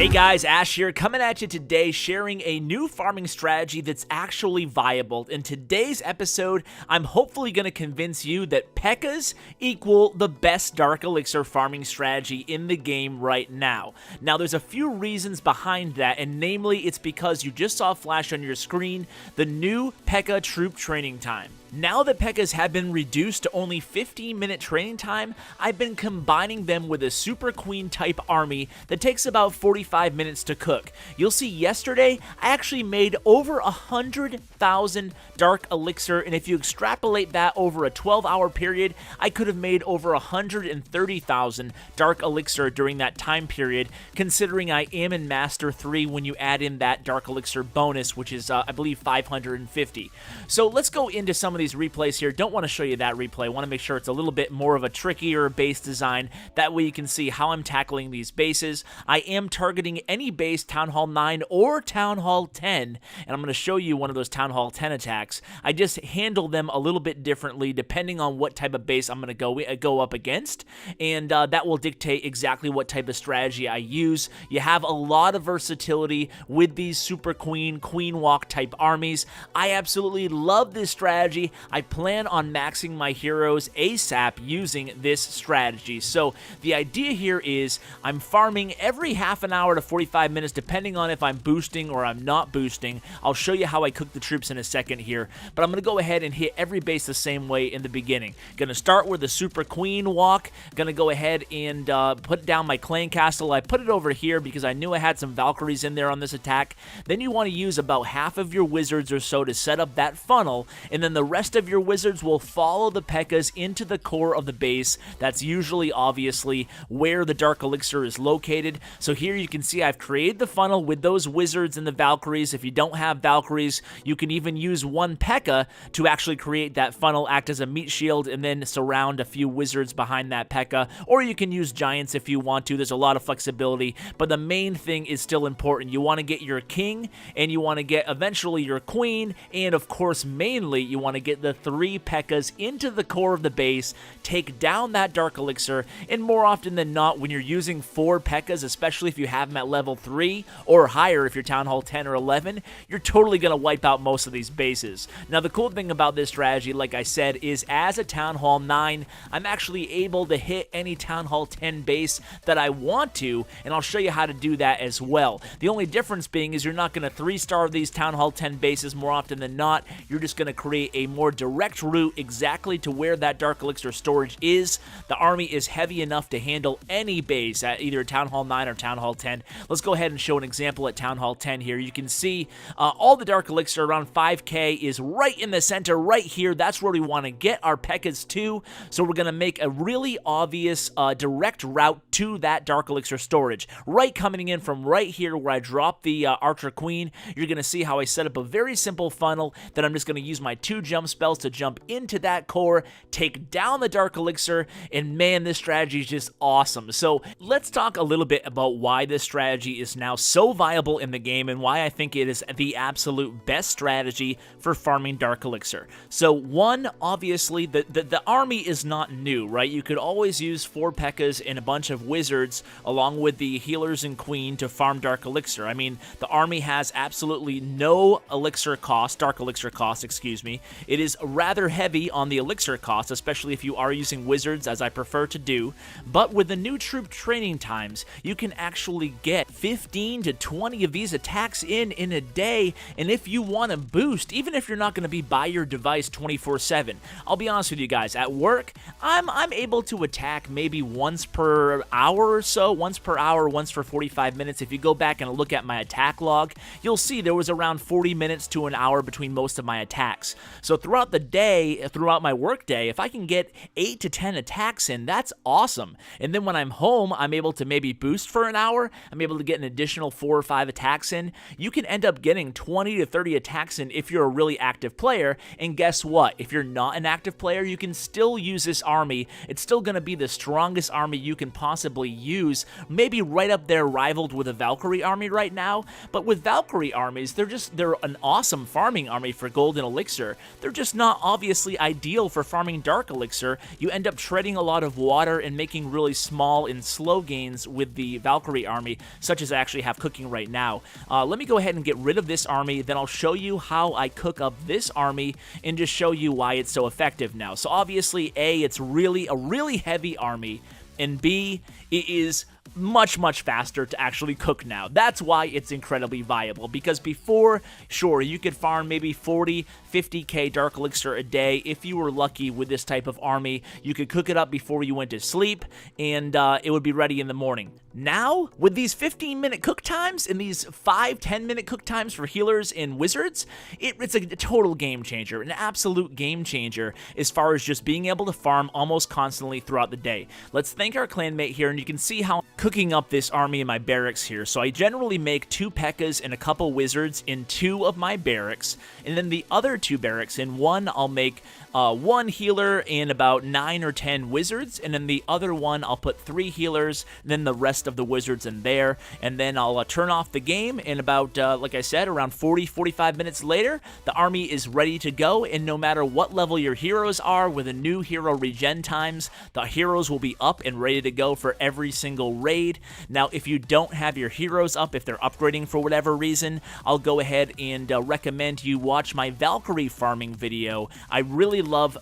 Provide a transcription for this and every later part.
Hey guys, Ash here, coming at you today sharing a new farming strategy that's actually viable. In today's episode, I'm hopefully going to convince you that Pekkas equal the best Dark Elixir farming strategy in the game right now. Now, there's a few reasons behind that, and namely, it's because you just saw flash on your screen the new Pekka troop training time. Now that Pekkas have been reduced to only 15-minute training time, I've been combining them with a Super Queen type army that takes about 45 minutes to cook. You'll see yesterday, I actually made over 100,000 Dark Elixir, and if you extrapolate that over a 12-hour period, I could have made over 130,000 Dark Elixir during that time period, considering I am in Master 3 when you add in that Dark Elixir bonus, which is, I believe, 550. So let's go into some of these replays here. Don't want to show you that replay. I want to make sure it's a little bit more of a trickier base design. That way you can see how I'm tackling these bases. I am targeting any base, Town Hall 9 or Town Hall 10, and I'm going to show you one of those Town Hall 10 attacks. I just handle them a little bit differently depending on what type of base I'm going to go up against, and that will dictate exactly what type of strategy I use. You have a lot of versatility with these Super Queen, Queen Walk type armies. I absolutely love this strategy. I plan on maxing my heroes ASAP using this strategy. So the idea here is I'm farming every half an hour to 45 minutes depending on if I'm boosting or I'm not boosting. I'll show you how I cook the troops in a second here, but I'm going to go ahead and hit every base the same way in the beginning. Going to start with the Super Queen Walk. Going to go ahead and put down my Clan Castle. I put it over here because I knew I had some Valkyries in there on this attack. Then you want to use about half of your wizards or so to set up that funnel, and then the rest of your wizards will follow the Pekkas into the core of the base. That's usually, obviously, where the Dark Elixir is located. So here you can see I've created the funnel with those wizards and the Valkyries. If you don't have Valkyries, you can even use one Pekka to actually create that funnel, act as a meat shield, and then surround a few wizards behind that Pekka. Or you can use giants if you want to. There's a lot of flexibility, but the main thing is still important. You want to get your king, and you want to get eventually your queen, and of course, mainly, you want to get the 3 Pekkas into the core of the base, take down that Dark Elixir, and more often than not, when you're using 4 Pekkas, especially if you have them at level 3 or higher if you're Town Hall 10 or 11, you're totally going to wipe out most of these bases. Now, the cool thing about this strategy, like I said, is as a Town Hall 9, I'm actually able to hit any Town Hall 10 base that I want to, and I'll show you how to do that as well. The only difference being is you're not going to 3-star these Town Hall 10 bases more often than not. You're just going to create a more direct route exactly to where that Dark Elixir storage is. The army is heavy enough to handle any base at either Town Hall 9 or Town Hall 10. Let's go ahead and show an example at Town Hall 10 here. You can see all the Dark Elixir around 5k is right in the center, right here. That's where we want to get our Pekkas to. So we're going to make a really obvious direct route to that Dark Elixir storage. Right coming in from right here where I drop the Archer Queen, you're going to see how I set up a very simple funnel that I'm just going to use my 2 jump spells to jump into that core, take down the Dark Elixir, and man, this strategy is just awesome. So let's talk a little bit about why this strategy is now so viable in the game and why I think it is the absolute best strategy for farming Dark Elixir. So one, obviously, the army is not new, right? You could always use 4 Pekkas and a bunch of wizards along with the healers and queen to farm Dark Elixir. I mean, the army has absolutely no elixir cost, Dark Elixir cost, excuse me. It is rather heavy on the elixir cost, especially if you are using wizards, as I prefer to do. But with the new troop training times, you can actually get 15 to 20 of these attacks in a day. And if you want to boost, even if you're not going to be by your device 24/7, I'll be honest with you guys, at work, I'm able to attack maybe once per hour or so, once per hour, once for 45 minutes. If you go back and look at my attack log, you'll see there was around 40 minutes to an hour between most of my attacks. So throughout the day, throughout my work day, if I can get 8 to 10 attacks in, that's awesome. And then when I'm home, I'm able to maybe boost for an hour. I'm able to get an additional 4 or 5 attacks in. You can end up getting 20 to 30 attacks in if you're a really active player. And guess what? If you're not an active player, you can still use this army. It's still going to be the strongest army you can possibly use. Maybe right up there rivaled with a Valkyrie army right now. But with Valkyrie armies, they're an awesome farming army for Golden Elixir. They're they're just not obviously ideal for farming Dark Elixir. You end up treading a lot of water and making really small and slow gains with the Valkyrie army, such as I actually have cooking right now. Let me go ahead and get rid of this army, then I'll show you how I cook up this army and just show you why it's so effective now. So obviously, A, it's really a really heavy army, and B, it is much faster to actually cook now. That's why it's incredibly viable, because before, sure, you could farm maybe 40, 50k Dark Elixir a day if you were lucky with this type of army. You could cook it up before you went to sleep, and it would be ready in the morning. Now, with these 15-minute cook times and these 5-10-minute cook times for healers and wizards, it's a total game changer, an absolute game changer as far as just being able to farm almost constantly throughout the day. Let's thank our clanmate here, and you can see how I'm cooking up this army in my barracks here. So I generally make 2 Pekkas and a couple wizards in 2 of my barracks, and then the other 2 barracks in one I'll make 1 healer and about 9 or 10 wizards, and then the other one I'll put 3 healers, then the rest of the wizards in there, and then I'll turn off the game, and about, like I said, around 40-45 minutes later, the army is ready to go, and no matter what level your heroes are, with the new hero regen times, the heroes will be up and ready to go for every single raid. Now, if you don't have your heroes up, if they're upgrading for whatever reason, I'll go ahead and recommend you watch my Valkyrie farming video. I really love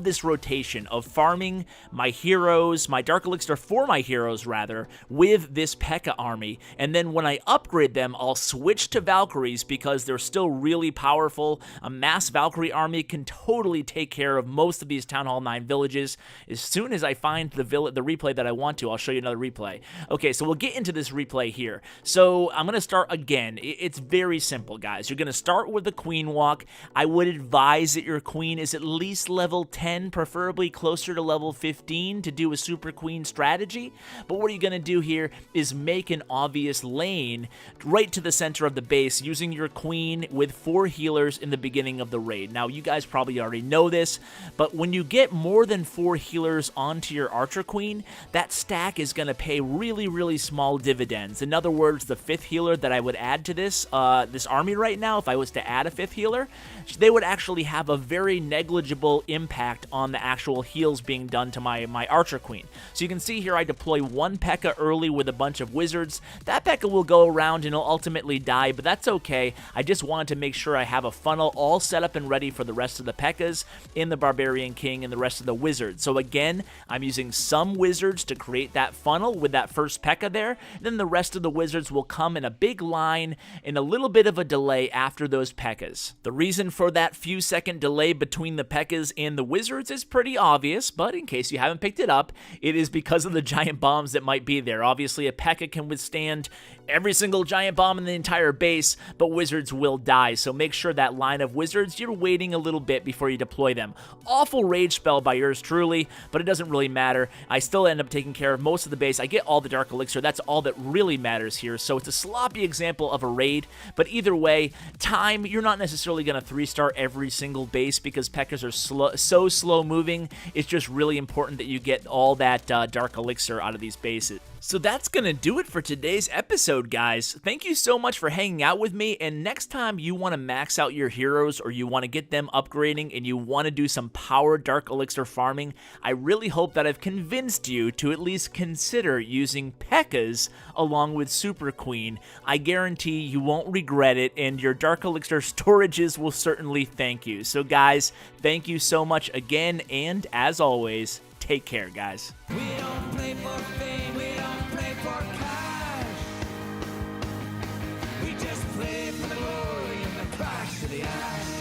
this rotation of farming my heroes, my Dark Elixir for my heroes rather, with this Pekka army, and then when I upgrade them, I'll switch to Valkyries because they're still really powerful. A mass Valkyrie army can totally take care of most of these Town Hall 9 villages. As soon as I find the replay that I want to, I'll show you another replay. Okay, so we'll get into this replay here. So I'm going to start again. It's very simple, guys. You're going to start with the Queen Walk. I would advise that your Queen is at least level 10, preferably closer to level 15 to do a Super Queen strategy. But what are you going to do here is make an obvious lane right to the center of the base using your Queen with 4 healers in the beginning of the raid. Now, you guys probably already know this, but when you get more than 4 healers onto your Archer Queen, that stack is going to pay really small dividends. In other words, the 5th healer that I would add to this army right now, if I was to add a 5th healer, they would actually have a very negligible impact on the actual heals being done to my Archer Queen. So you can see here I deploy 1 Pekka early with a bunch of wizards. That Pekka will go around and he'll ultimately die, but that's okay. I just wanted to make sure I have a funnel all set up and ready for the rest of the Pekkas in the Barbarian King and the rest of the wizards. So again, I'm using some wizards to create that funnel with that first Pekka there. Then the rest of the wizards will come in a big line and a little bit of a delay after those Pekkas. The reason for that few second delay between the Pekkas and the wizards is pretty obvious, but in case you haven't picked it up, it is because of the giant bombs that might be there. Obviously, a Pekka can withstand every single giant bomb in the entire base, but wizards will die, so make sure that line of wizards, you're waiting a little bit before you deploy them. Awful rage spell by yours truly, but it doesn't really matter. I still end up taking care of most of the base. I get all the Dark Elixir. That's all that really matters here, so it's a sloppy example of a raid, but either way, time, you're not necessarily going to 3-star every single base because Pekkas are so slow moving. It's just really important that you get all that Dark Elixir out of these bases. So that's gonna do it for today's episode, guys. Thank you so much for hanging out with me, and next time you want to max out your heroes or you want to get them upgrading and you want to do some power Dark Elixir farming, I really hope that I've convinced you to at least consider using Pekkas along with Super Queen. I guarantee you won't regret it, and your Dark Elixir storages will certainly thank you. So guys, thank you so much again, and as always, take care, guys. We don't play for fame, we don't play for cash. We just play for the glory and the crash of the ash.